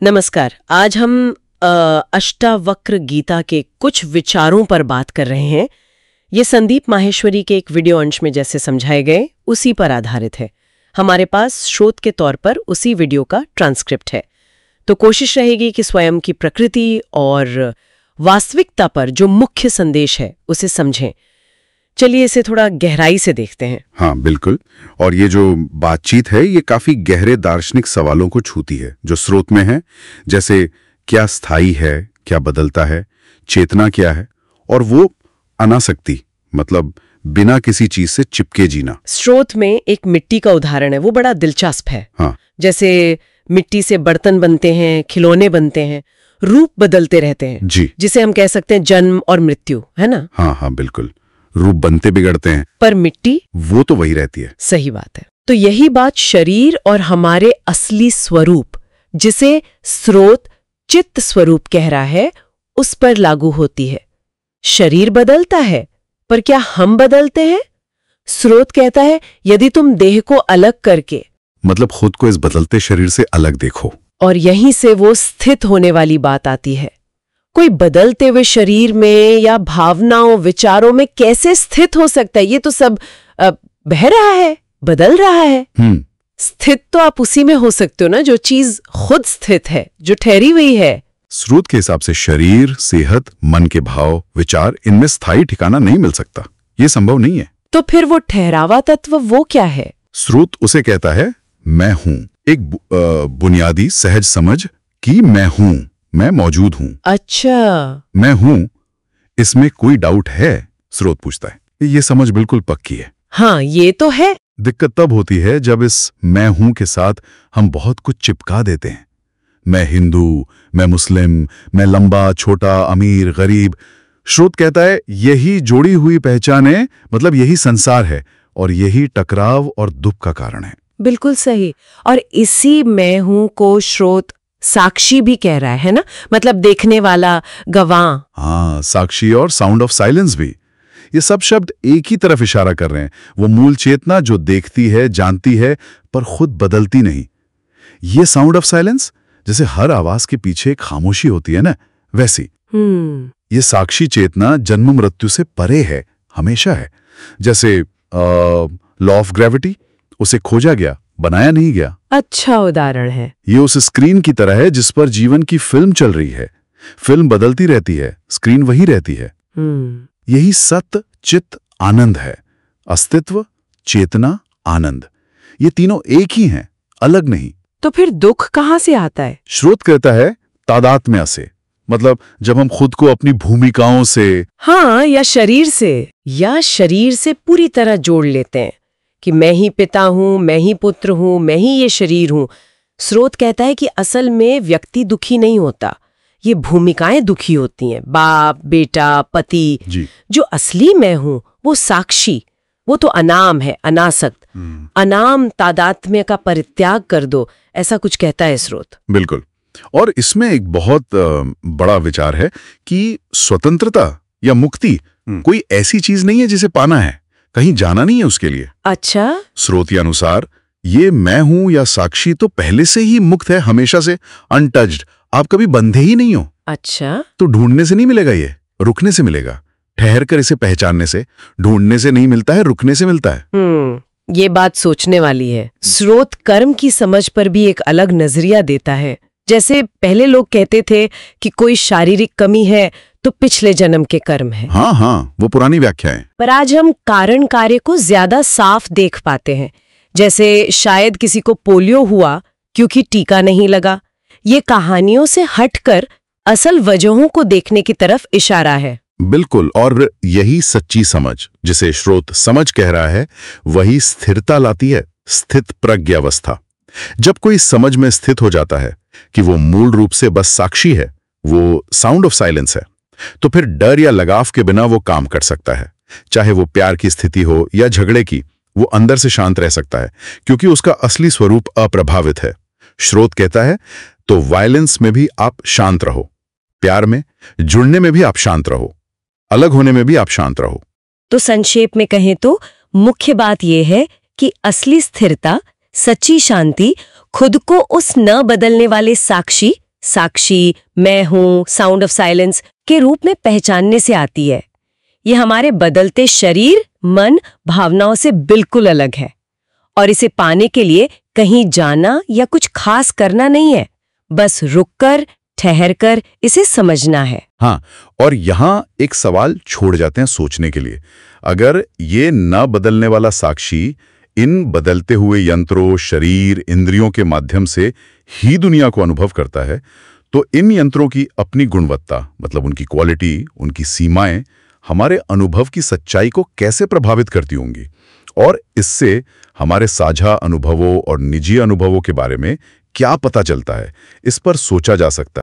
नमस्कार। आज हम अष्टावक्र गीता के कुछ विचारों पर बात कर रहे हैं। ये संदीप माहेश्वरी के एक वीडियो अंश में जैसे समझाए गए उसी पर आधारित है। हमारे पास स्रोत के तौर पर उसी वीडियो का ट्रांसक्रिप्ट है, तो कोशिश रहेगी कि स्वयं की प्रकृति और वास्तविकता पर जो मुख्य संदेश है उसे समझें। चलिए इसे थोड़ा गहराई से देखते हैं। हाँ बिल्कुल। और ये जो बातचीत है ये काफी गहरे दार्शनिक सवालों को छूती है जो स्रोत में है, जैसे क्या स्थायी है, क्या बदलता है, चेतना क्या है, और वो अनासक्ति मतलब बिना किसी चीज से चिपके जीना। स्रोत में एक मिट्टी का उदाहरण है, वो बड़ा दिलचस्प है। हाँ। जैसे मिट्टी से बर्तन बनते हैं, खिलौने बनते हैं, रूप बदलते रहते हैं जी, जिसे हम कह सकते हैं जन्म और मृत्यु, है ना? हाँ हाँ बिल्कुल। रूप बनते बिगड़ते हैं पर मिट्टी वो तो वही रहती है। सही बात है। तो यही बात शरीर और हमारे असली स्वरूप, जिसे स्रोत चित्त स्वरूप कह रहा है, उस पर लागू होती है। शरीर बदलता है, पर क्या हम बदलते हैं? स्रोत कहता है यदि तुम देह को अलग करके, मतलब खुद को इस बदलते शरीर से अलग देखो, और यहीं से वो स्थित होने वाली बात आती है। कोई बदलते हुए शरीर में या भावनाओं विचारों में कैसे स्थित हो सकता है? ये तो सब बह रहा है, बदल रहा है। स्थित तो आप उसी में हो सकते हो ना जो चीज खुद स्थित है, जो ठहरी हुई है। स्रोत के हिसाब से शरीर, सेहत, मन के भाव, विचार, इनमें स्थायी ठिकाना नहीं मिल सकता। ये संभव नहीं है। तो फिर वो ठहरावा तत्व वो क्या है? स्रोत उसे कहता है मैं हूं। एक बुनियादी सहज समझ कि मैं हूं, मैं मौजूद हूं। अच्छा, मैं हूं, इसमें कोई डाउट है? स्रोत पूछता है। ये समझ बिल्कुल पक्की है। हाँ ये तो है। दिक्कत तब होती है जब इस मैं हूं के साथ हम बहुत कुछ चिपका देते हैं। मैं हिंदू, मैं मुस्लिम, मैं लंबा छोटा, अमीर गरीब। स्रोत कहता है यही जोड़ी हुई पहचान है, मतलब यही संसार है, और यही टकराव और दुख का कारण है। बिल्कुल सही। और इसी मैं हूं को स्रोत साक्षी भी कह रहा है ना, मतलब देखने वाला, गवाह। हाँ, साक्षी और साउंड ऑफ साइलेंस भी। ये सब शब्द एक ही तरफ इशारा कर रहे हैं, वो मूल चेतना जो देखती है, जानती है, पर खुद बदलती नहीं। ये साउंड ऑफ साइलेंस, जैसे हर आवाज के पीछे एक खामोशी होती है ना, वैसी। ये साक्षी चेतना जन्म मृत्यु से परे है, हमेशा है। जैसे लॉ ऑफ ग्रेविटी, उसे खोजा गया, बनाया नहीं गया। अच्छा उदाहरण है। ये उस स्क्रीन की तरह है जिस पर जीवन की फिल्म चल रही है। फिल्म बदलती रहती है, स्क्रीन वही रहती है। यही सत्य, चित्त, आनंद है। अस्तित्व, चेतना, आनंद, ये तीनों एक ही हैं, अलग नहीं। तो फिर दुख कहाँ से आता है? स्रोत कहता है तादात्म्य से, मतलब जब हम खुद को अपनी भूमिकाओं से, हाँ, या शरीर से पूरी तरह जोड़ लेते हैं कि मैं ही पिता हूं, मैं ही पुत्र हूं, मैं ही ये शरीर हूं। स्रोत कहता है कि असल में व्यक्ति दुखी नहीं होता, ये भूमिकाएं दुखी होती हैं। बाप, बेटा, पति। जो असली मैं हूं वो साक्षी, वो तो अनाम है, अनासक्त। अनाम तादात्म्य का परित्याग कर दो, ऐसा कुछ कहता है स्रोत। बिल्कुल। और इसमें एक बहुत बड़ा विचार है कि स्वतंत्रता या मुक्ति कोई ऐसी चीज नहीं है जिसे पाना है, कहीं जाना नहीं है उसके लिए। अच्छा। स्रोत के अनुसार ये मैं हूं या साक्षी तो पहले से ही मुक्त है, हमेशा से अनटच्ड। आप कभी बंधे ही नहीं हो। अच्छा। तो ढूंढने से नहीं मिलेगा, ये रुकने से मिलेगा। ठहर कर इसे पहचानने से, ढूंढने से नहीं मिलता है, रुकने से मिलता है। ये बात सोचने वाली है। स्रोत कर्म की समझ पर भी एक अलग नजरिया देता है। जैसे पहले लोग कहते थे कि कोई शारीरिक कमी है तो पिछले जन्म के कर्म है। हाँ हाँ, वो पुरानी व्याख्या है। पर आज हम कारण कार्य को ज्यादा साफ देख पाते हैं। जैसे शायद किसी को पोलियो हुआ क्योंकि टीका नहीं लगा। ये कहानियों से हटकर असल वजहों को देखने की तरफ इशारा है। बिल्कुल। और यही सच्ची समझ, जिसे स्रोत समझ कह रहा है, वही स्थिरता लाती है, स्थित प्रज्ञावस्था। जब कोई समझ में स्थित हो जाता है कि वो मूल रूप से बस साक्षी है, वो साउंड ऑफ साइलेंस है, तो फिर डर या लगाव के बिना वो काम कर सकता है। चाहे वो प्यार की स्थिति हो या झगड़े की, वो अंदर से शांत रह सकता है क्योंकि उसका असली स्वरूप अप्रभावित है। स्रोत कहता है तो वायलेंस में भी आप शांत रहो, प्यार में, जुड़ने में भी आप शांत रहो, अलग होने में भी आप शांत रहो। तो संक्षेप में कहें तो मुख्य बात यह है कि असली स्थिरता, सच्ची शांति खुद को उस न बदलने वाले साक्षी साक्षी, मैं हूं, साउंड ऑफ साइलेंस के रूप में पहचानने से आती है। ये हमारे बदलते शरीर, मन, भावनाओं से बिल्कुल अलग है। और इसे पाने के लिए कहीं जाना या कुछ खास करना नहीं है, बस रुककर, ठहरकर इसे समझना है। हाँ, और यहाँ एक सवाल छोड़ जाते हैं सोचने के लिए। अगर ये न बदलने वाला साक्षी इन बदलते हुए यंत्रों, शरीर, इंद्रियों के माध्यम से ही दुनिया को अनुभव करता है, तो इन यंत्रों की अपनी गुणवत्ता, मतलब उनकी क्वालिटी, उनकी सीमाएं हमारे अनुभव की सच्चाई को कैसे प्रभावित करती होंगी, और इससे हमारे साझा अनुभवों और निजी अनुभवों के बारे में क्या पता चलता है, इस पर सोचा जा सकता है।